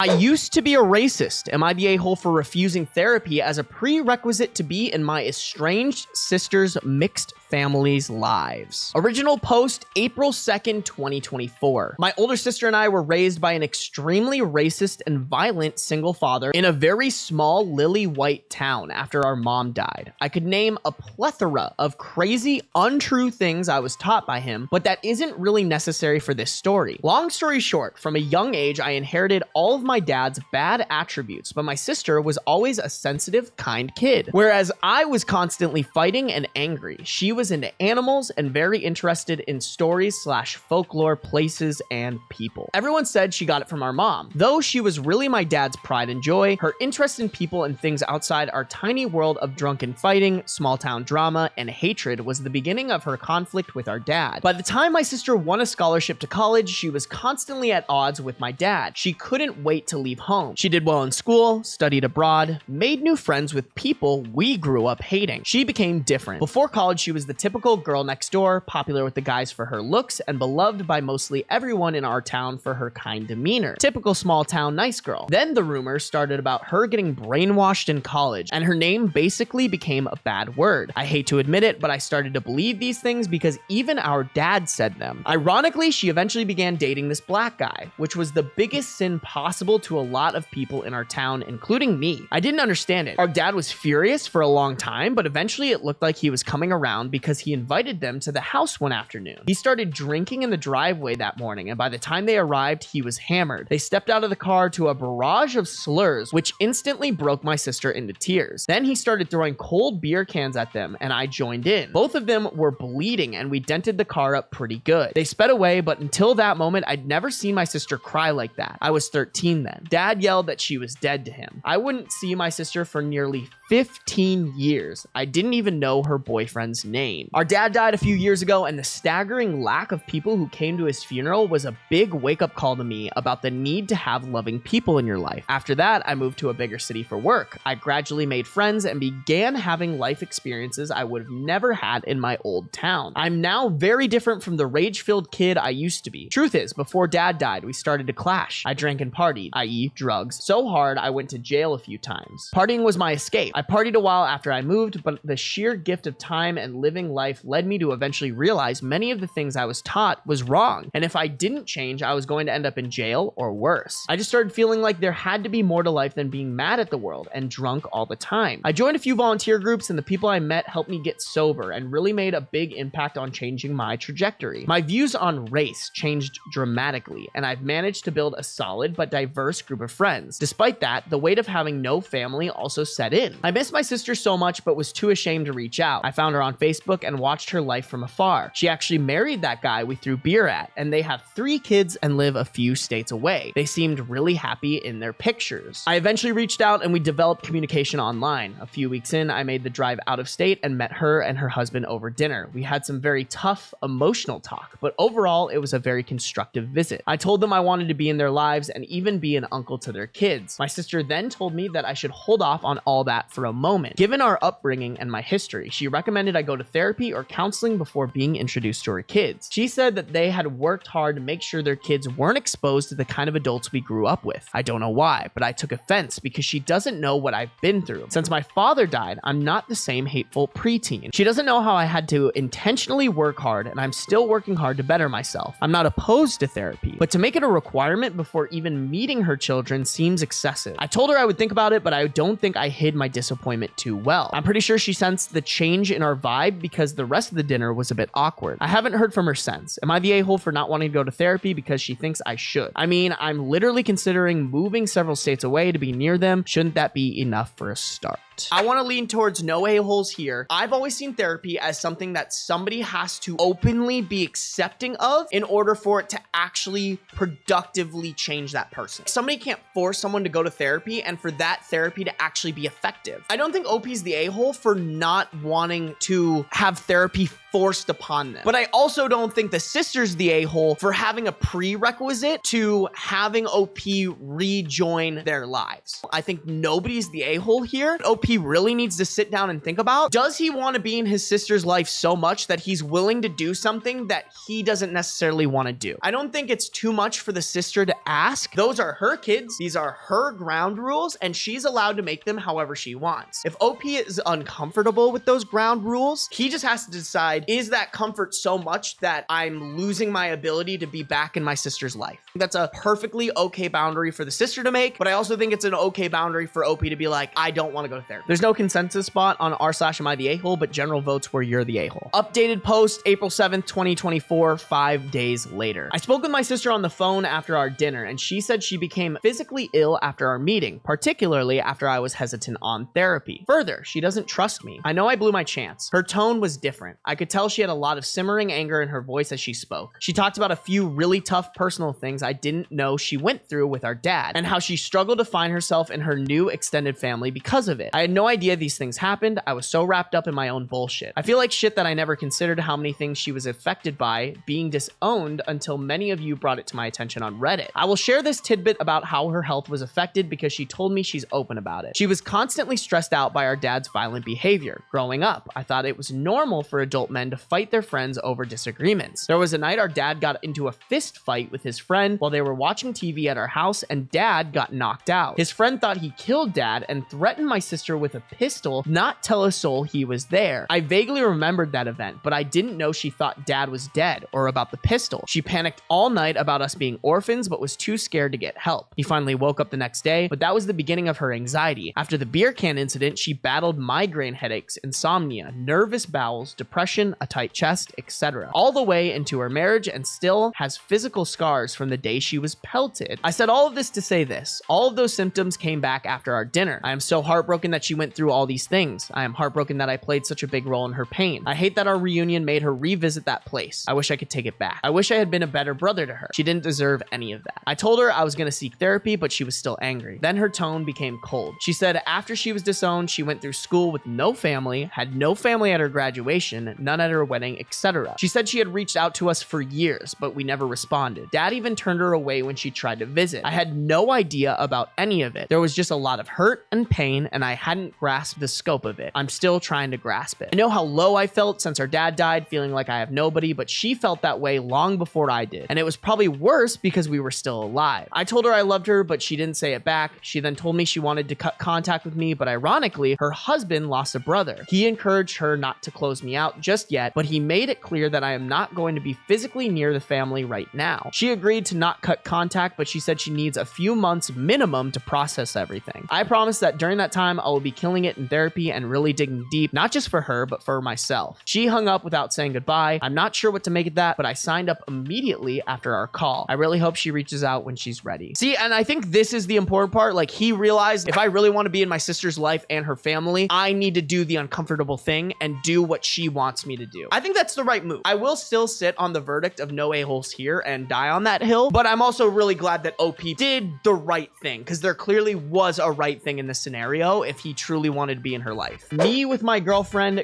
I used to be a racist. Am I the a-hole for refusing therapy as a prerequisite to be in my estranged sister's mixed family's lives? Original post, April 2nd, 2024. My older sister and I were raised by an extremely racist and violent single father in a very small lily white town after our mom died. I could name a plethora of crazy, untrue things I was taught by him, but that isn't really necessary for this story. Long story short, from a young age, I inherited all of my dad's bad attributes, but my sister was always a sensitive, kind kid. Whereas I was constantly fighting and angry, she was into animals and very interested in stories / folklore, places, and people. Everyone said she got it from our mom. Though she was really my dad's pride and joy, her interest in people and things outside our tiny world of drunken fighting, small town drama, and hatred was the beginning of her conflict with our dad. By the time my sister won a scholarship to college, she was constantly at odds with my dad. She couldn't wait to leave home. She did well in school, studied abroad, made new friends with people we grew up hating. She became different. Before college, she was the typical girl next door, popular with the guys for her looks, and beloved by mostly everyone in our town for her kind demeanor. Typical small town nice girl. Then the rumors started about her getting brainwashed in college, and her name basically became a bad word. I hate to admit it, but I started to believe these things because even our dad said them. Ironically, she eventually began dating this black guy, which was the biggest sin possible to a lot of people in our town, including me. I didn't understand it. Our dad was furious for a long time, but eventually it looked like he was coming around because he invited them to the house one afternoon. He started drinking in the driveway that morning, and by the time they arrived, he was hammered. They stepped out of the car to a barrage of slurs, which instantly broke my sister into tears. Then he started throwing cold beer cans at them, and I joined in. Both of them were bleeding, and we dented the car up pretty good. They sped away, but until that moment, I'd never seen my sister cry like that. I was 13 then. Dad yelled that she was dead to him. I wouldn't see my sister for nearly 15 years. I didn't even know her boyfriend's name. Our dad died a few years ago, and the staggering lack of people who came to his funeral was a big wake-up call to me about the need to have loving people in your life. After that, I moved to a bigger city for work. I gradually made friends and began having life experiences I would have never had in my old town. I'm now very different from the rage-filled kid I used to be. Truth is, before dad died, we started to clash. I drank and partied, i.e. drugs, so hard I went to jail a few times. Partying was my escape. I partied a while after I moved, but the sheer gift of time and living life led me to eventually realize many of the things I was taught was wrong, and if I didn't change, I was going to end up in jail or worse. I just started feeling like there had to be more to life than being mad at the world and drunk all the time. I joined a few volunteer groups, and the people I met helped me get sober and really made a big impact on changing my trajectory. My views on race changed dramatically, and I've managed to build a solid but diverse group of friends. Despite that, the weight of having no family also set in. I miss my sister so much, but was too ashamed to reach out. I found her on Facebook and watched her life from afar. She actually married that guy we threw beer at, and they have 3 kids and live a few states away. They seemed really happy in their pictures. I eventually reached out and we developed communication online. A few weeks in, I made the drive out of state and met her and her husband over dinner. We had some very tough, emotional talk, but overall, it was a very constructive visit. I told them I wanted to be in their lives and even be an uncle to their kids. My sister then told me that I should hold off on all that for a moment. Given our upbringing and my history, she recommended I go to therapy or counseling before being introduced to her kids. She said that they had worked hard to make sure their kids weren't exposed to the kind of adults we grew up with. I don't know why, but I took offense because she doesn't know what I've been through. Since my father died, I'm not the same hateful preteen. She doesn't know how I had to intentionally work hard, and I'm still working hard to better myself. I'm not opposed to therapy, but to make it a requirement before even meeting her children seems excessive. I told her I would think about it, but I don't think I hid my disappointment too well. I'm pretty sure she sensed the change in our vibe because the rest of the dinner was a bit awkward. I haven't heard from her since. Am I the a-hole for not wanting to go to therapy because she thinks I should? I mean, I'm literally considering moving several states away to be near them. Shouldn't that be enough for a start? I want to lean towards no a-holes here. I've always seen therapy as something that somebody has to openly be accepting of in order for it to actually productively change that person. Somebody can't force someone to go to therapy and for that therapy to actually be effective. I don't think OP's the a-hole for not wanting to have therapy forced upon them. But I also don't think the sister's the a-hole for having a prerequisite to having OP rejoin their lives. I think nobody's the a-hole here. OP really needs to sit down and think about, does he want to be in his sister's life so much that he's willing to do something that he doesn't necessarily want to do? I don't think it's too much for the sister to ask. Those are her kids. These are her ground rules, and she's allowed to make them however she wants. If OP is uncomfortable with those ground rules, he just has to decide, is that comfort so much that I'm losing my ability to be back in my sister's life? That's a perfectly okay boundary for the sister to make, but I also think it's an okay boundary for OP to be like, I don't want to go to therapy. There's no consensus spot on r/am I the a-hole, but general votes where you're the a-hole. Updated post, April 7th, 2024, 5 days later. I spoke with my sister on the phone after our dinner, and she said she became physically ill after our meeting, particularly after I was hesitant on therapy. Further, she doesn't trust me. I know I blew my chance. Her tone was different. I could tell she had a lot of simmering anger in her voice as she spoke. She talked about a few really tough personal things I didn't know she went through with our dad, and how she struggled to find herself in her new extended family because of it. I had no idea these things happened. I was so wrapped up in my own bullshit. I feel like shit that I never considered how many things she was affected by being disowned until many of you brought it to my attention on Reddit. I will share this tidbit about how her health was affected because she told me she's open about it. She was constantly stressed out by our dad's violent behavior. Growing up, I thought it was normal for adult men to fight their friends over disagreements. There was a night our dad got into a fist fight with his friend while they were watching TV at our house, and dad got knocked out. His friend thought he killed dad and threatened my sister with a pistol, not tell a soul he was there. I vaguely remembered that event, but I didn't know she thought dad was dead or about the pistol. She panicked all night about us being orphans, but was too scared to get help. He finally woke up the next day, but that was the beginning of her anxiety. After the beer can incident, she battled migraine headaches, insomnia, nervous bowels, depression, a tight chest, etc. all the way into her marriage, and still has physical scars from the day she was pelted. I said all of this to say this. All of those symptoms came back after our dinner. I am so heartbroken that she went through all these things. I am heartbroken that I played such a big role in her pain. I hate that our reunion made her revisit that place. I wish I could take it back. I wish I had been a better brother to her. She didn't deserve any of that. I told her I was going to seek therapy, but she was still angry. Then her tone became cold. She said after she was disowned, she went through school with no family, had no family at her graduation, none at her wedding, etc. She said she had reached out to us for years, but we never responded. Dad even turned her away when she tried to visit. I had no idea about any of it. There was just a lot of hurt and pain, and I hadn't grasped the scope of it. I'm still trying to grasp it. I know how low I felt since our dad died, feeling like I have nobody, but she felt that way long before I did. And it was probably worse because we were still alive. I told her I loved her, but she didn't say it back. She then told me she wanted to cut contact with me, but ironically, her husband lost a brother. He encouraged her not to close me out just yet, but he made it clear that I am not going to be physically near the family right now. She agreed to not cut contact, but she said she needs a few months minimum to process everything. I promised that during that time, I will be killing it in therapy and really digging deep, not just for her, but for myself. She hung up without saying goodbye. I'm not sure what to make of that, but I signed up immediately after our call. I really hope she reaches out when she's ready. See, and I think this is the important part. Like, he realized if I really want to be in my sister's life and her family, I need to do the uncomfortable thing and do what she wants me to do. I think that's the right move. I will still sit on the verdict of no a-holes here and die on that hill, but I'm also really glad that OP did the right thing, because there clearly was a right thing in this scenario if he truly wanted to be in her life. Me with my girlfriend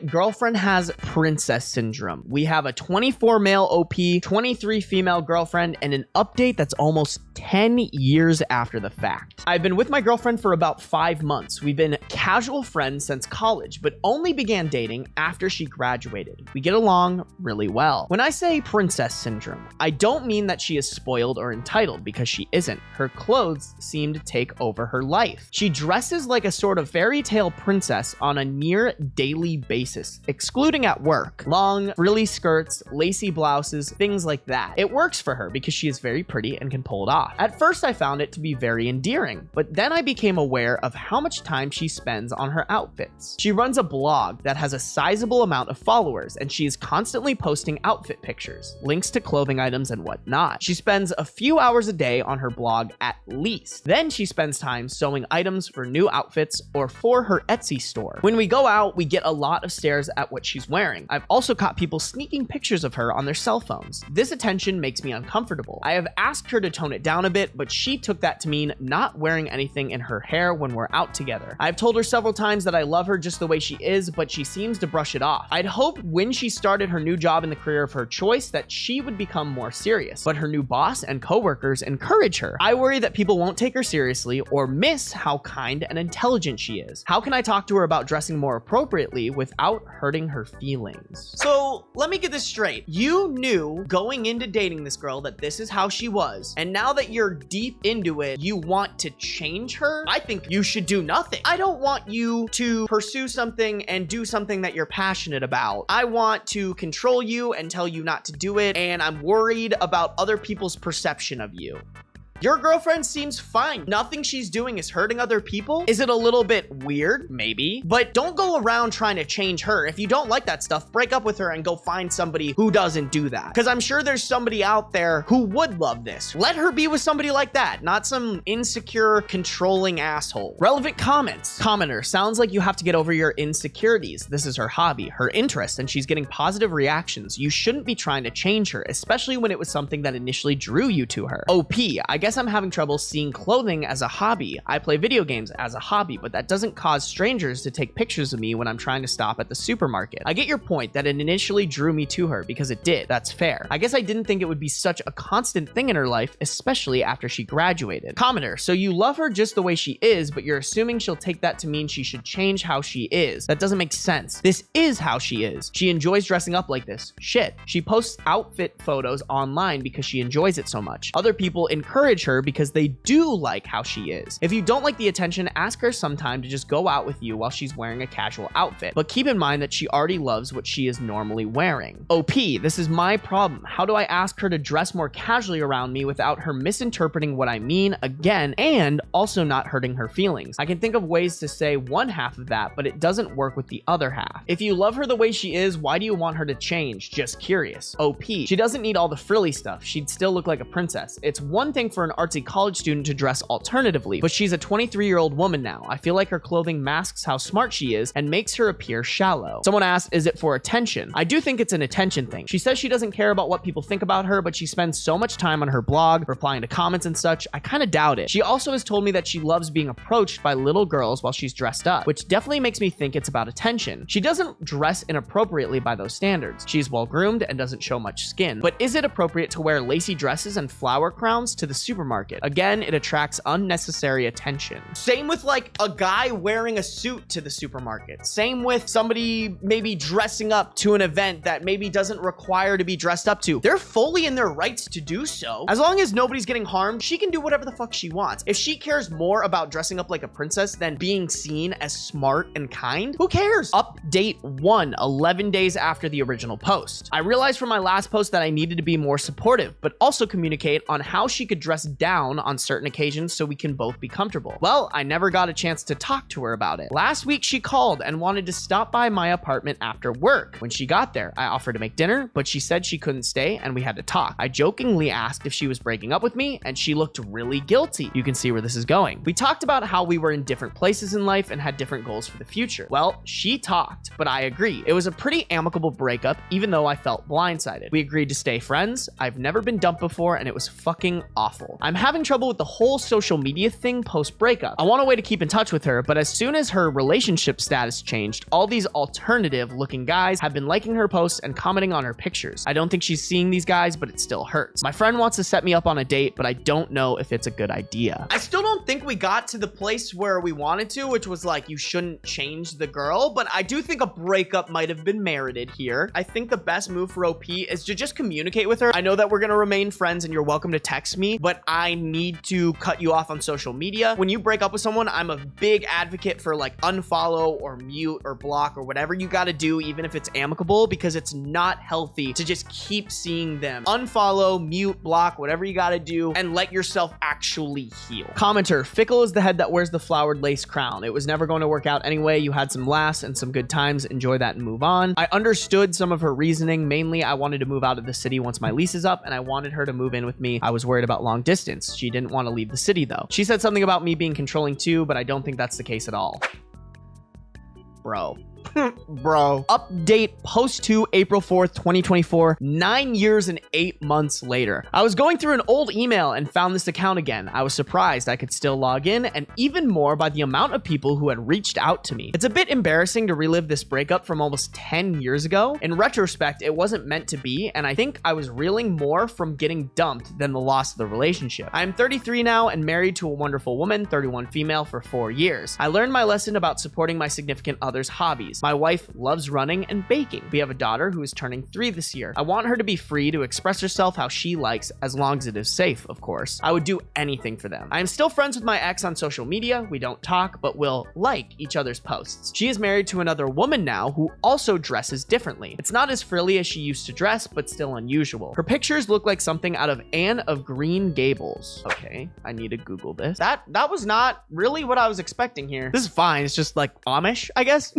has princess syndrome. We have a 24 male OP, 23 female girlfriend, and an update that's almost 10 years after the fact. I've been with my girlfriend for about 5 months. We've been casual friends since college, but only began dating after she graduated. We get along really well. When I say princess syndrome, I don't mean that she is spoiled or entitled, because she isn't. Her clothes seem to take over her life. She dresses like a sort of fairy tale princess on a near daily basis, excluding at work. Long, frilly skirts, lacy blouses, things like that. It works for her because she is very pretty and can pull it off. At first, I found it to be very endearing, but then I became aware of how much time she spends on her outfits. She runs a blog that has a sizable amount of followers, and she is constantly posting outfit pictures, links to clothing items, and whatnot. She spends a few hours a day on her blog at least. Then she spends time sewing items for new outfits or for her Etsy store. When we go out, we get a lot of stares at what she's wearing. I've also caught people sneaking pictures of her on their cell phones. This attention makes me uncomfortable. I have asked her to tone it down a bit, but she took that to mean not wearing anything in her hair when we're out together. I've told her several times that I love her just the way she is, but she seems to brush it off. I'd hoped when she started her new job in the career of her choice that she would become more serious, but her new boss and coworkers encourage her. I worry that people won't take her seriously or miss how kind and intelligent she is. How can I talk to her about dressing more appropriately without hurting her feelings? So let me get this straight. You knew going into dating this girl that this is how she was, and now that you're deep into it, you want to change her? I think you should do nothing. I don't want you to pursue something and do something that you're passionate about. I want to control you and tell you not to do it, and I'm worried about other people's perception of you. Your girlfriend seems fine. Nothing she's doing is hurting other people. Is it a little bit weird? Maybe. But don't go around trying to change her. If you don't like that stuff, break up with her and go find somebody who doesn't do that. Because I'm sure there's somebody out there who would love this. Let her be with somebody like that, not some insecure, controlling asshole. Relevant comments. Commenter, sounds like you have to get over your insecurities. This is her hobby, her interest, and she's getting positive reactions. You shouldn't be trying to change her, especially when it was something that initially drew you to her. OP, I guess I'm having trouble seeing clothing as a hobby. I play video games as a hobby, but that doesn't cause strangers to take pictures of me when I'm trying to stop at the supermarket. I get your point that it initially drew me to her because it did. That's fair. I guess I didn't think it would be such a constant thing in her life, especially after she graduated. Commenter, so you love her just the way she is, but you're assuming she'll take that to mean she should change how she is. That doesn't make sense. This is how she is. She enjoys dressing up like this. Shit. She posts outfit photos online because she enjoys it so much. Other people encourage her because they do like how she is. If you don't like the attention, ask her sometime to just go out with you while she's wearing a casual outfit. But keep in mind that she already loves what she is normally wearing. OP, this is my problem. How do I ask her to dress more casually around me without her misinterpreting what I mean again and also not hurting her feelings? I can think of ways to say one half of that, but it doesn't work with the other half. If you love her the way she is, why do you want her to change? Just curious. OP, she doesn't need all the frilly stuff. She'd still look like a princess. It's one thing for an artsy college student to dress alternatively, but she's a 23-year-old woman now. I feel like her clothing masks how smart she is and makes her appear shallow. Someone asked, is it for attention? I do think it's an attention thing. She says she doesn't care about what people think about her, but she spends so much time on her blog, replying to comments and such. I kind of doubt it. She also has told me that she loves being approached by little girls while she's dressed up, which definitely makes me think it's about attention. She doesn't dress inappropriately by those standards. She's well-groomed and doesn't show much skin. But is it appropriate to wear lacy dresses and flower crowns to the supermarket? Again, it attracts unnecessary attention. Same with like a guy wearing a suit to the supermarket. Same with somebody maybe dressing up to an event that maybe doesn't require to be dressed up to. They're fully in their rights to do so. As long as nobody's getting harmed, she can do whatever the fuck she wants. If she cares more about dressing up like a princess than being seen as smart and kind, who cares? Update 1, 11 days after the original post. I realized from my last post that I needed to be more supportive, but also communicate on how she could dress down on certain occasions so we can both be comfortable. Well, I never got a chance to talk to her about it. Last week, she called and wanted to stop by my apartment after work. When she got there, I offered to make dinner, but she said she couldn't stay and we had to talk. I jokingly asked if she was breaking up with me and she looked really guilty. You can see where this is going. We talked about how we were in different places in life and had different goals for the future. Well, she talked, but I agree. It was a pretty amicable breakup, even though I felt blindsided. We agreed to stay friends. I've never been dumped before and it was fucking awful. I'm having trouble with the whole social media thing post-breakup. I want a way to keep in touch with her, but as soon as her relationship status changed, all these alternative-looking guys have been liking her posts and commenting on her pictures. I don't think she's seeing these guys, but it still hurts. My friend wants to set me up on a date, but I don't know if it's a good idea. I still don't think we got to the place where we wanted to, which was like, you shouldn't change the girl, but I do think a breakup might have been merited here. I think the best move for OP is to just communicate with her. I know that we're gonna remain friends and you're welcome to text me, but I need to cut you off on social media. When you break up with someone, I'm a big advocate for like unfollow or mute or block or whatever you gotta do, even if it's amicable, because it's not healthy to just keep seeing them. Unfollow, mute, block, whatever you gotta do, and let yourself actually heal. Commenter, fickle is the head that wears the flowered lace crown. It was never going to work out anyway. You had some laughs and some good times. Enjoy that and move on. I understood some of her reasoning. Mainly, I wanted to move out of the city once my lease is up, and I wanted her to move in with me. I was worried about long distance. She didn't want to leave the city though. She said something about me being controlling too, but I don't think that's the case at all. Bro, Bro. Update post 2 April 4th, 2024, 9 years and 8 months later. I was going through an old email and found this account again. I was surprised I could still log in, and even more by the amount of people who had reached out to me. It's a bit embarrassing to relive this breakup from almost 10 years ago. In retrospect, it wasn't meant to be, and I think I was reeling more from getting dumped than the loss of the relationship. I am 33 now and married to a wonderful woman, 31 female, for 4 years. I learned my lesson about supporting my significant other's hobbies. My wife loves running and baking. We have a daughter who is turning 3 this year. I want her to be free to express herself how she likes, as long as it is safe, of course. I would do anything for them. I am still friends with my ex on social media. We don't talk, but will like each other's posts. She is married to another woman now who also dresses differently. It's not as frilly as she used to dress, but still unusual. Her pictures look like something out of Anne of Green Gables. Okay, I need to Google this. That was not really what I was expecting here. This is fine. It's just like Amish, I guess.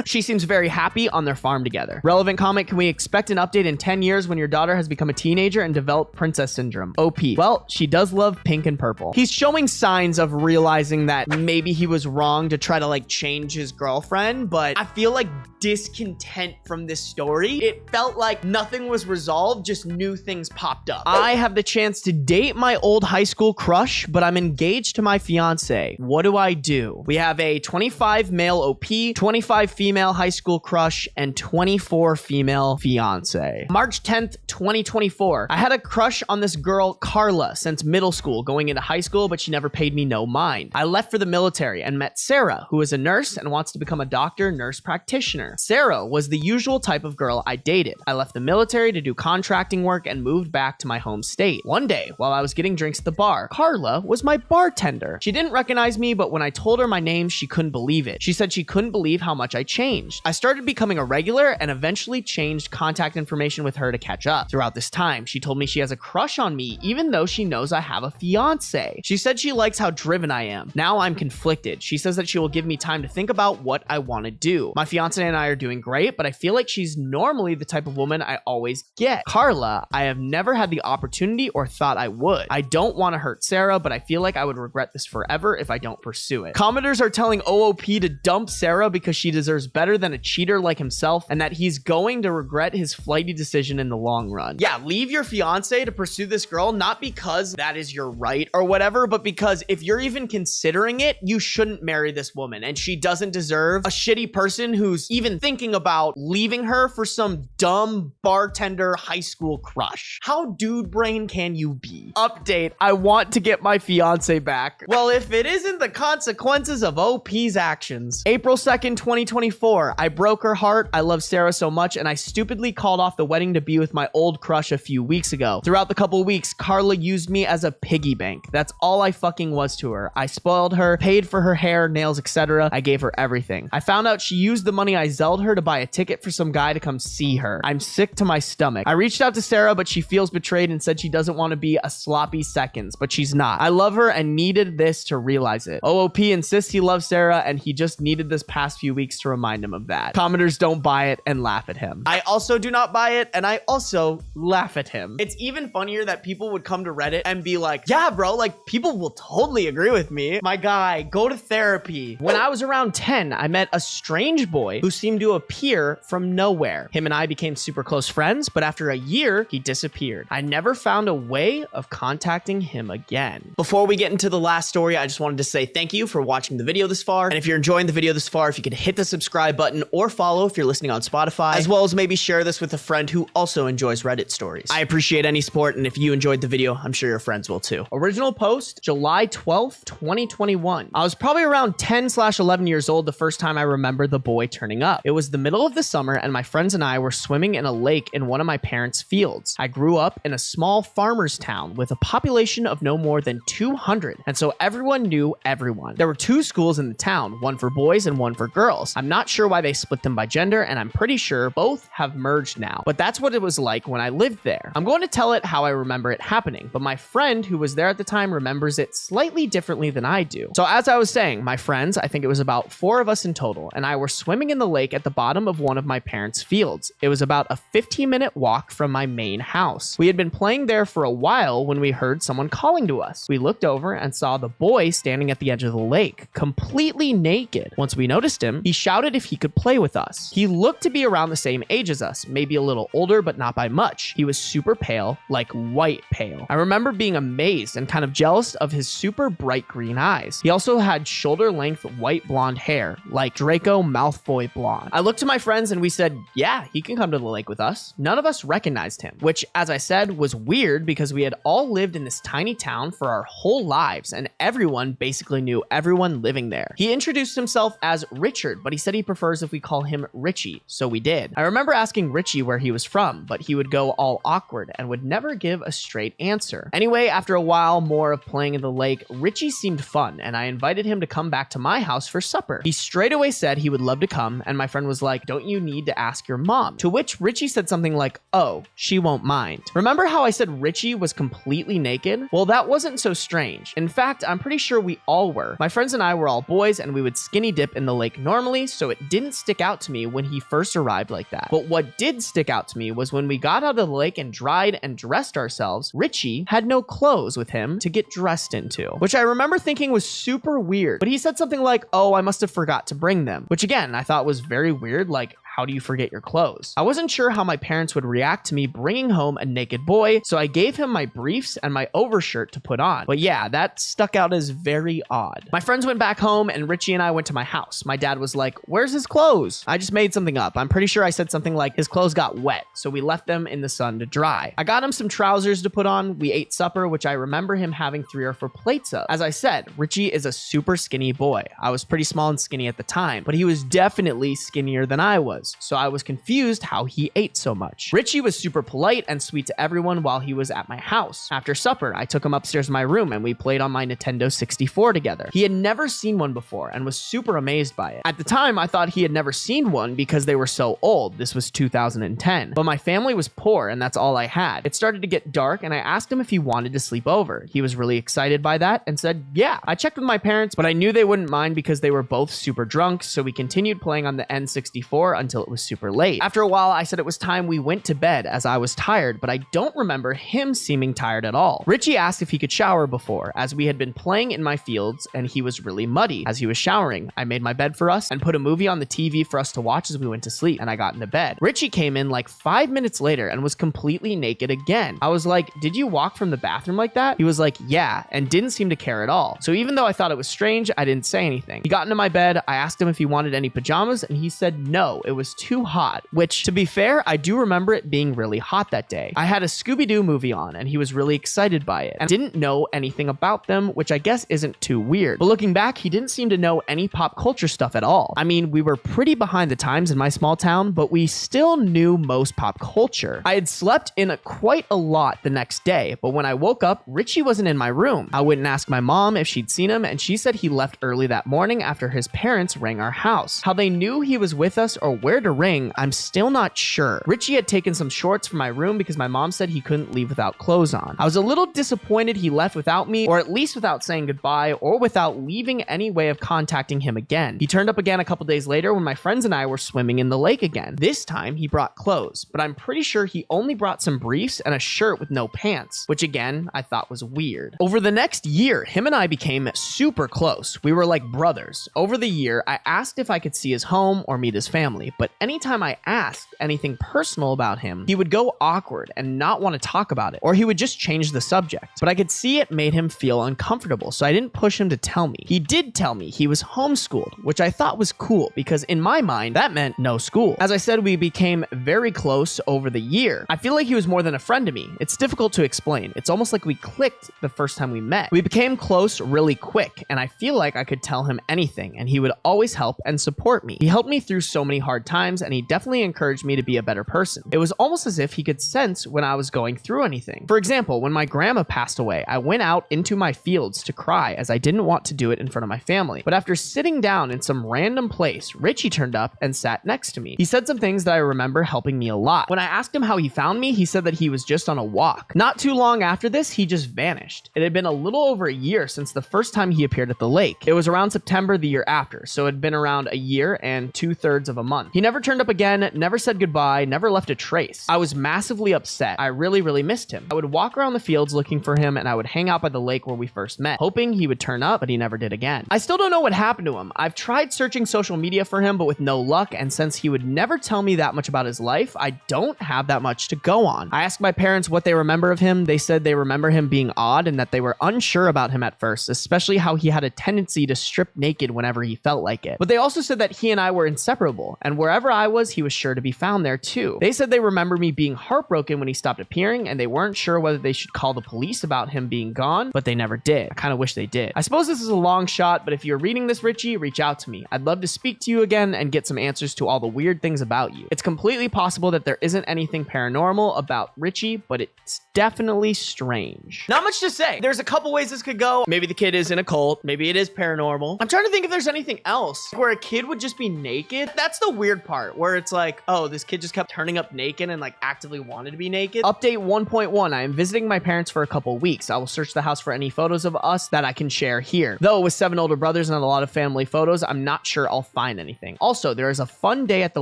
She seems very happy on their farm together. Relevant comment: can we expect an update in 10 years when your daughter has become a teenager and developed princess syndrome? OP. Well, she does love pink and purple. He's showing signs of realizing that maybe he was wrong to try to like change his girlfriend, but I feel like discontent from this story. It felt like nothing was resolved, just new things popped up. I have the chance to date my old high school crush, but I'm engaged to my fiance. What do I do? We have a 25 male OP, 25 female high school crush, and 24 female fiance. March 10th, 2024. I had a crush on this girl, Carla, since middle school, going into high school, but she never paid me no mind. I left for the military and met Sarah, who is a nurse and wants to become a doctor, nurse practitioner. Sarah was the usual type of girl I dated. I left the military to do contracting work and moved back to my home state. One day, while I was getting drinks at the bar, Carla was my bartender. She didn't recognize me, but when I told her my name, she couldn't believe it. She said she couldn't believe how much I changed. I started becoming a regular and eventually changed contact information with her to catch up. Throughout this time, she told me she has a crush on me, even though she knows I have a fiance. She said she likes how driven I am. Now I'm conflicted. She says that she will give me time to think about what I want to do. My fiance and I are doing great, but I feel like she's normally the type of woman I always get. Carla, I have never had the opportunity or thought I would. I don't want to hurt Sarah, but I feel like I would regret this forever if I don't pursue it. Commenters are telling OOP to dump Sarah because she deserves better than a cheater like himself, and that he's going to regret his flighty decision in the long run. Yeah, leave your fiance to pursue this girl, not because that is your right or whatever, but because if you're even considering it, you shouldn't marry this woman, and she doesn't deserve a shitty person who's even thinking about leaving her for some dumb bartender high school crush. How dude brain can you be? Update: I want to get my fiance back. Well, if it isn't the consequences of OP's actions. April 2nd, 2024. I broke her heart. I love Sarah so much, and I stupidly called off the wedding to be with my old crush a few weeks ago. Throughout the couple weeks, Carla used me as a piggy bank. That's all I fucking was to her. I spoiled her, paid for her hair, nails, etc. I gave her everything. I found out she used the money I zelled her to buy a ticket for some guy to come see her. I'm sick to my stomach. I reached out to Sarah, but she feels betrayed and said she doesn't want to be a sloppy seconds, but she's not. I love her and needed this to realize it. OOP insists he loves Sarah, and he just needed this past few weeks to remind him of that. Commenters don't buy it and laugh at him. I also do not buy it, and I also laugh at him. It's even funnier that people would come to Reddit and be like, yeah, bro, like people will totally agree with me. My guy, go to therapy. When I was around 10, I met a strange boy who seemed to appear from nowhere. Him and I became super close friends, but after a year, he disappeared. I never found a way of contacting him again. Before we get into the last story, I just wanted to say thank you for watching the video this far. And if you're enjoying the video this far, if you could hit the subscribe button or follow if you're listening on Spotify, as well as maybe share this with a friend who also enjoys Reddit stories. I appreciate any support, and if you enjoyed the video, I'm sure your friends will too. Original post, July 12th, 2021. I was probably around 10/11 years old the first time I remember the boy turning up. It was the middle of the summer, and my friends and I were swimming in a lake in one of my parents' fields. I grew up in a small farmer's town with a population of no more than 200, and so everyone knew everyone. There were 2 schools in the town, one for boys and one for girls. I'm not sure why they split them by gender, and I'm pretty sure both have merged now, but that's what it was like when I lived there. I'm going to tell it how I remember it happening, but my friend who was there at the time remembers it slightly differently than I do. So as I was saying, my friends, I think it was about 4 of us in total, and I were swimming in the lake at the bottom of one of my parents' fields. It was about a 15-minute walk from my main house. We had been playing there for a while when we heard someone calling to us. We looked over and saw the boy standing at the edge of the lake, completely naked. Once we noticed him, he shouted doubted if he could play with us. He looked to be around the same age as us, maybe a little older, but not by much. He was super pale, like white pale. I remember being amazed and kind of jealous of his super bright green eyes. He also had shoulder-length white blonde hair, like Draco Malfoy blonde. I looked to my friends and we said, yeah, he can come to the lake with us. None of us recognized him, which, as I said, was weird because we had all lived in this tiny town for our whole lives and everyone basically knew everyone living there. He introduced himself as Richard, but he said he prefers if we call him Richie, so we did. I remember asking Richie where he was from, but he would go all awkward and would never give a straight answer. Anyway, after a while more of playing in the lake, Richie seemed fun and I invited him to come back to my house for supper. He straight away said he would love to come and my friend was like, don't you need to ask your mom? To which Richie said something like, oh, she won't mind. Remember how I said Richie was completely naked? Well, that wasn't so strange. In fact, I'm pretty sure we all were. My friends and I were all boys and we would skinny dip in the lake normally, so it didn't stick out to me when he first arrived like that. But what did stick out to me was when we got out of the lake and dried and dressed ourselves, Richie had no clothes with him to get dressed into, which I remember thinking was super weird. But he said something like, oh, I must have forgot to bring them, which again, I thought was very weird. Like, how do you forget your clothes? I wasn't sure how my parents would react to me bringing home a naked boy, so I gave him my briefs and my overshirt to put on. But yeah, that stuck out as very odd. My friends went back home and Richie and I went to my house. My dad was like, where's his clothes? I just made something up. I'm pretty sure I said something like his clothes got wet, so we left them in the sun to dry. I got him some trousers to put on. We ate supper, which I remember him having 3 or 4 plates of. As I said, Richie is a super skinny boy. I was pretty small and skinny at the time, but he was definitely skinnier than I was. So I was confused how he ate so much. Richie was super polite and sweet to everyone while he was at my house. After supper, I took him upstairs to my room and we played on my Nintendo 64 together. He had never seen one before and was super amazed by it. At the time, I thought he had never seen one because they were so old. This was 2010. But my family was poor and that's all I had. It started to get dark and I asked him if he wanted to sleep over. He was really excited by that and said, yeah. I checked with my parents, but I knew they wouldn't mind because they were both super drunk, so we continued playing on the N64 until it was super late. After a while, I said it was time we went to bed as I was tired, but I don't remember him seeming tired at all. Richie asked if he could shower before, as we had been playing in my fields and he was really muddy. As he was showering, I made my bed for us and put a movie on the TV for us to watch as we went to sleep, and I got into bed. Richie came in like 5 minutes later and was completely naked again. I was like, did you walk from the bathroom like that? He was like, yeah, and didn't seem to care at all. So even though I thought it was strange, I didn't say anything. He got into my bed, I asked him if he wanted any pajamas, and he said no, it was too hot, which, to be fair, I do remember it being really hot that day. I had a Scooby-Doo movie on, and he was really excited by it, and didn't know anything about them, which I guess isn't too weird. But looking back, he didn't seem to know any pop culture stuff at all. I mean, we were pretty behind the times in my small town, but we still knew most pop culture. I had slept in quite a lot the next day, but when I woke up, Richie wasn't in my room. I went and asked my mom if she'd seen him, and she said he left early that morning after his parents rang our house. How they knew he was with us or where to ring, I'm still not sure. Richie had taken some shorts from my room because my mom said he couldn't leave without clothes on. I was a little disappointed he left without me, or at least without saying goodbye, or without leaving any way of contacting him again. He turned up again a couple days later when my friends and I were swimming in the lake again. This time he brought clothes, but I'm pretty sure he only brought some briefs and a shirt with no pants, which again, I thought was weird. Over the next year, him and I became super close. We were like brothers. Over the year, I asked if I could see his home or meet his family, but anytime I asked anything personal about him, he would go awkward and not want to talk about it, or he would just change the subject. But I could see it made him feel uncomfortable, so I didn't push him to tell me. He did tell me he was homeschooled, which I thought was cool because in my mind, that meant no school. As I said, we became very close over the year. I feel like he was more than a friend to me. It's difficult to explain. It's almost like we clicked the first time we met. We became close really quick, and I feel like I could tell him anything, and he would always help and support me. He helped me through so many hard times, and he definitely encouraged me to be a better person. It was almost as if he could sense when I was going through anything. For example, when my grandma passed away, I went out into my fields to cry as I didn't want to do it in front of my family. But after sitting down in some random place, Richie turned up and sat next to me. He said some things that I remember helping me a lot. When I asked him how he found me, he said that he was just on a walk. Not too long after this, he just vanished. It had been a little over a year since the first time he appeared at the lake. It was around September the year after, so it had been around a year and 2/3 of a month. He He never turned up again, never said goodbye, never left a trace. I was massively upset. I really missed him. I would walk around the fields looking for him, and I would hang out by the lake where we first met, hoping he would turn up, but he never did again. I still don't know what happened to him. I've tried searching social media for him, but with no luck, and since he would never tell me that much about his life, I don't have that much to go on. I asked my parents what they remember of him. They said they remember him being odd and that they were unsure about him at first, especially how he had a tendency to strip naked whenever he felt like it. But they also said that he and I were inseparable, and wherever I was, he was sure to be found there too. They said they remember me being heartbroken when he stopped appearing, and they weren't sure whether they should call the police about him being gone, but they never did. I kind of wish they did. I suppose this is a long shot, but if you're reading this, Richie, reach out to me. I'd love to speak to you again and get some answers to all the weird things about you. It's completely possible that there isn't anything paranormal about Richie, but it's definitely strange. Not much to say. There's a couple ways this could go. Maybe the kid is in a cult. Maybe it is paranormal. I'm trying to think if there's anything else where a kid would just be naked. That's the weird part, where it's like, oh, this kid just kept turning up naked and like actively wanted to be naked. Update 1.1. I am visiting my parents for a couple weeks. I will search the house for any photos of us that I can share here. Though with 7 older brothers and a lot of family photos, I'm not sure I'll find anything. Also, there is a fun day at the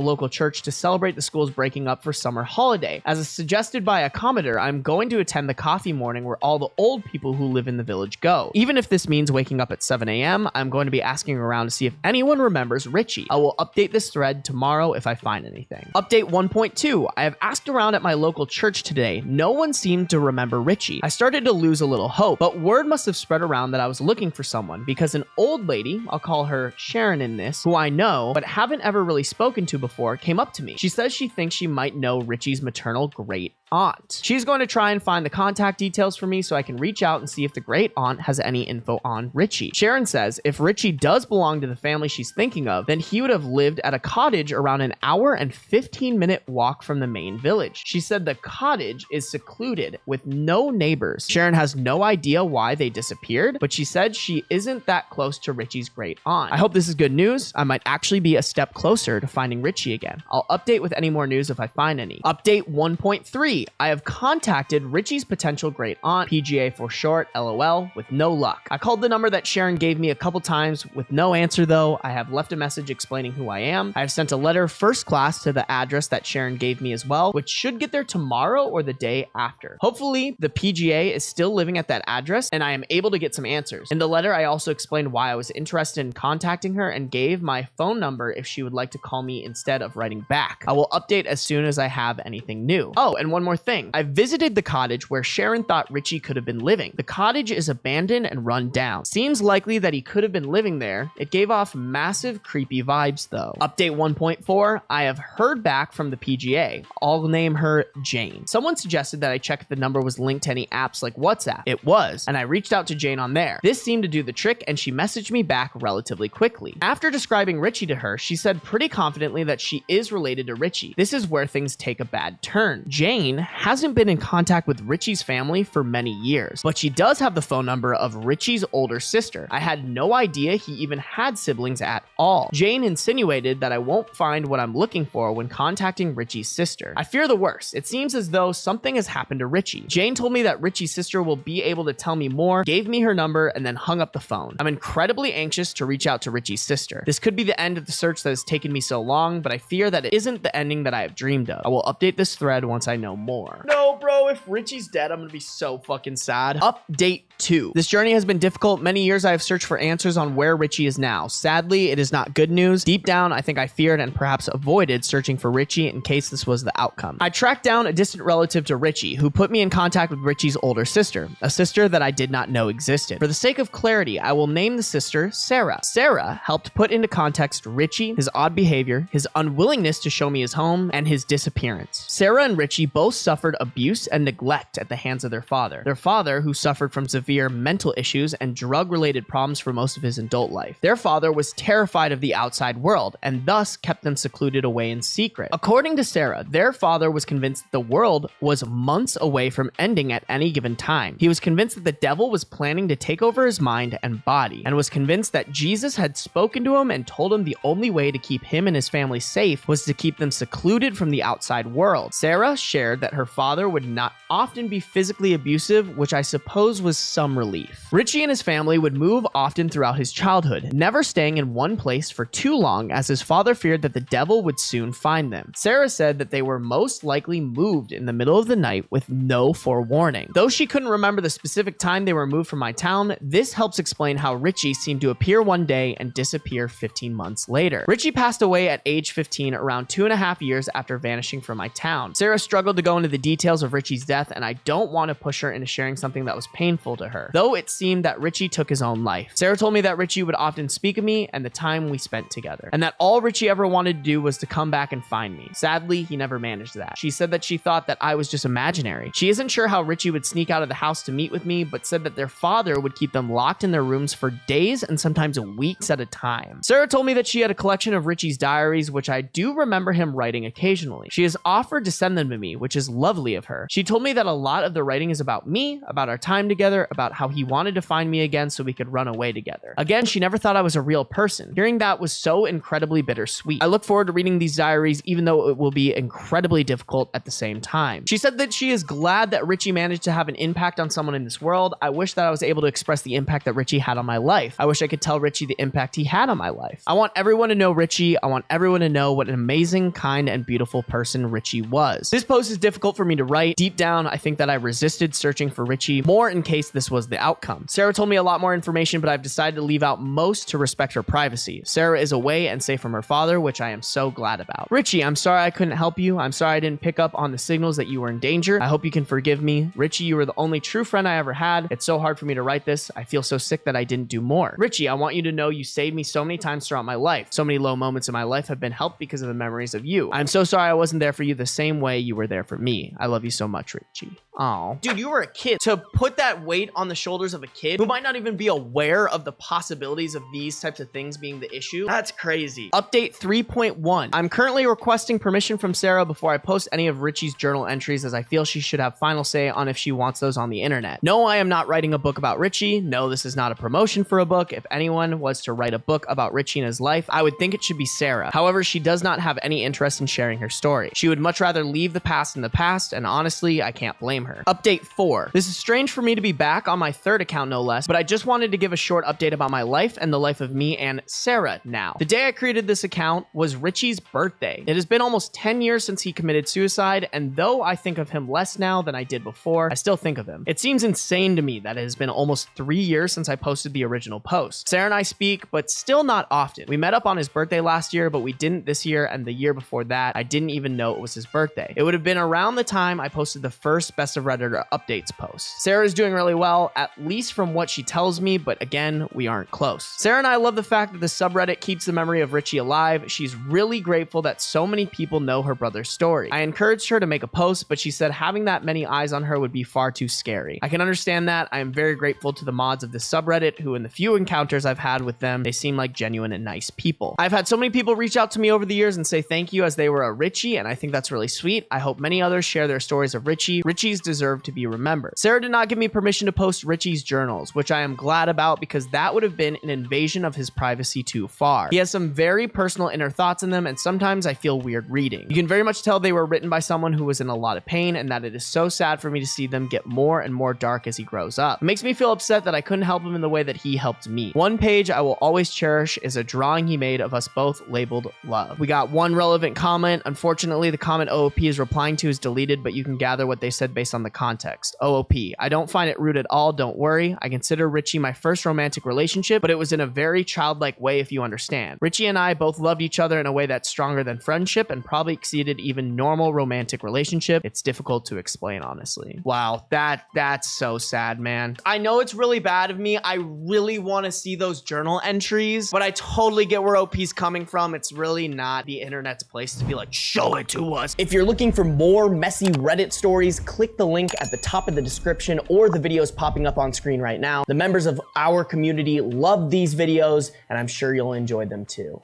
local church to celebrate the school's breaking up for summer holiday. As suggested by a commenter, I'm going to attend the coffee morning where all the old people who live in the village go. Even if this means waking up at 7 a.m., I'm going to be asking around to see if anyone remembers Richie. I will update this thread tomorrow if I find anything. Update 1.2. I have asked around at my local church today. No one seemed to remember Richie. I started to lose a little hope, but word must have spread around that I was looking for someone because an old lady, I'll call her Sharon in this, who I know but haven't ever really spoken to before, came up to me. She says she thinks she might know Richie's maternal great aunt. She's going to try and find the contact details for me so I can reach out and see if the great aunt has any info on Richie. Sharon says if Richie does belong to the family she's thinking of, then he would have lived at a cottage around an hour and 15-minute walk from the main village. She said the cottage is secluded with no neighbors. Sharon has no idea why they disappeared, but she said she isn't that close to Richie's great aunt. I hope this is good news. I might actually be a step closer to finding Richie again. I'll update with any more news if I find any. Update 1.3. I have contacted Richie's potential great aunt, PGA for short, LOL, with no luck. I called the number that Sharon gave me a couple times with no answer though. I have left a message explaining who I am. I have sent a letter first class to the address that Sharon gave me as well, which should get there tomorrow or the day after. Hopefully the PGA is still living at that address and I am able to get some answers. In the letter, I also explained why I was interested in contacting her and gave my phone number if she would like to call me instead of writing back. I will update as soon as I have anything new. Oh, and one more thing. I visited the cottage where Sharon thought Richie could have been living. The cottage is abandoned and run down. Seems likely that he could have been living there. It gave off massive creepy vibes though. Update 1.4. I have heard back from the PGA. I'll name her Jane. Someone suggested that I check if the number was linked to any apps like WhatsApp. It was, and I reached out to Jane on there. This seemed to do the trick and she messaged me back relatively quickly. After describing Richie to her, she said pretty confidently that she is related to Richie. This is where things take a bad turn. Jane hasn't been in contact with Richie's family for many years, but she does have the phone number of Richie's older sister. I had no idea he even had siblings at all. Jane insinuated that I won't find what I'm looking for when contacting Richie's sister. I fear the worst. It seems as though something has happened to Richie. Jane told me that Richie's sister will be able to tell me more, gave me her number, and then hung up the phone. I'm incredibly anxious to reach out to Richie's sister. This could be the end of the search that has taken me so long, but I fear that it isn't the ending that I have dreamed of. I will update this thread once I know more. No, bro, if Richie's dead, I'm gonna be so fucking sad. Update 2. This journey has been difficult. Many years I have searched for answers on where Richie is now. Sadly, it is not good news. Deep down, I think I feared and perhaps avoided searching for Richie in case this was the outcome. I tracked down a distant relative to Richie who put me in contact with Richie's older sister, a sister that I did not know existed. For the sake of clarity, I will name the sister Sarah. Sarah helped put into context Richie, his odd behavior, his unwillingness to show me his home, and his disappearance. Sarah and Richie both suffered abuse and neglect at the hands of their father. Their father, who suffered from severe mental issues and drug-related problems for most of his adult life. Their father was terrified of the outside world and thus kept them secluded away in secret. According to Sarah, their father was convinced that the world was months away from ending at any given time. He was convinced that the devil was planning to take over his mind and body, and was convinced that Jesus had spoken to him and told him the only way to keep him and his family safe was to keep them secluded from the outside world. Sarah shared that her father would not often be physically abusive, which I suppose was some relief. Richie and his family would move often throughout his childhood, never staying in one place for too long, as his father feared that the devil would soon find them. Sarah said that they were most likely moved in the middle of the night with no forewarning. Though she couldn't remember the specific time they were moved from my town, this helps explain how Richie seemed to appear one day and disappear 15 months later. Richie passed away at age 15, around 2.5 years after vanishing from my town. Sarah struggled to go into the details of Richie's death, and I don't want to push her into sharing something that was painful to her, though it seemed that Richie took his own life. Sarah told me that Richie would often speak of me and the time we spent together, and that all Richie ever wanted to do was to come back and find me. Sadly, he never managed that. She said that she thought that I was just imaginary. She isn't sure how Richie would sneak out of the house to meet with me, but said that their father would keep them locked in their rooms for days and sometimes weeks at a time. Sarah told me that she had a collection of Richie's diaries, which I do remember him writing occasionally. She has offered to send them to me, which is lovely of her. She told me that a lot of the writing is about me, about our time together, about how he wanted to find me again so we could run away together. Again, she never thought I was a real person. Hearing that was so incredibly bittersweet. I look forward to reading these diaries, even though it will be incredibly difficult at the same time. She said that she is glad that Richie managed to have an impact on someone in this world. I wish that I was able to express the impact that Richie had on my life. I wish I could tell Richie the impact he had on my life. I want everyone to know Richie. I want everyone to know what an amazing, kind, and beautiful person Richie was. This post is difficult for me to write. Deep down, I think that I resisted searching for Richie more in case this was the outcome. Sarah told me a lot more information, but I've decided to leave out most to respect her privacy. Sarah is away and safe from her father, which I am so glad about. Richie, I'm sorry I couldn't help you. I'm sorry I didn't pick up on the signals that you were in danger. I hope you can forgive me. Richie, you were the only true friend I ever had. It's so hard for me to write this. I feel so sick that I didn't do more. Richie, I want you to know you saved me so many times throughout my life. So many low moments in my life have been helped because of the memories of you. I'm so sorry I wasn't there for you the same way you were there for me. I love you so much, Richie. Oh, dude, you were a kid. To put that weight on the shoulders of a kid who might not even be aware of the possibilities of these types of things being the issue, that's crazy. Update 3.1. I'm currently requesting permission from Sarah before I post any of Richie's journal entries, as I feel she should have final say on if she wants those on the internet. No, I am not writing a book about Richie. No, this is not a promotion for a book. If anyone was to write a book about Richie and his life, I would think it should be Sarah. However, she does not have any interest in sharing her story. She would much rather leave the past in the past, and honestly, I can't blame her. Update 4. This is strange for me to be back on my third account, no less, but I just wanted to give a short update about my life and the life of me and Sarah now. The day I created this account was Richie's birthday. It has been almost 10 years since he committed suicide, and though I think of him less now than I did before, I still think of him. It seems insane to me that it has been almost 3 years since I posted the original post. Sarah and I speak, but still not often. We met up on his birthday last year, but we didn't this year, and the year before that, I didn't even know it was his birthday. It would have been around the time I posted the first Best of Redditor updates post. Sarah is doing really well, at least from what she tells me, but again, we aren't close. Sarah and I love the fact that the subreddit keeps the memory of Richie alive. She's really grateful that so many people know her brother's story. I encouraged her to make a post, but she said having that many eyes on her would be far too scary. I can understand that. I am very grateful to the mods of this subreddit, who in the few encounters I've had with them, they seem like genuine and nice people. I've had so many people reach out to me over the years and say thank you as they were a Richie, and I think that's really sweet. I hope many others share their stories of Richie. Richie's deserve to be remembered. Sarah did not give me permission to post Richie's journals, which I am glad about because that would have been an invasion of his privacy too far. He has some very personal inner thoughts in them, and sometimes I feel weird reading. You can very much tell they were written by someone who was in a lot of pain, and that it is so sad for me to see them get more and more dark as he grows up. It makes me feel upset that I couldn't help him in the way that he helped me. One page I will always cherish is a drawing he made of us both labeled love. We got one relevant comment. Unfortunately, the comment OOP is replying to is deleted, but you can gather what they said based on the context. OOP, I don't find it rude at all, don't worry. I consider Richie my first romantic relationship, but it was in a very childlike way if you understand. Richie and I both loved each other in a way that's stronger than friendship and probably exceeded even normal romantic relationship. It's difficult to explain, honestly. Wow, that's so sad, man. I know it's really bad of me. I really want to see those journal entries, but I totally get where OP's coming from. It's really not the internet's place to be like, show it to us. If you're looking for more messy Reddit stories, click the link at the top of the description or the videos popping up on screen right now. The members of our community love these videos, and I'm sure you'll enjoy them too.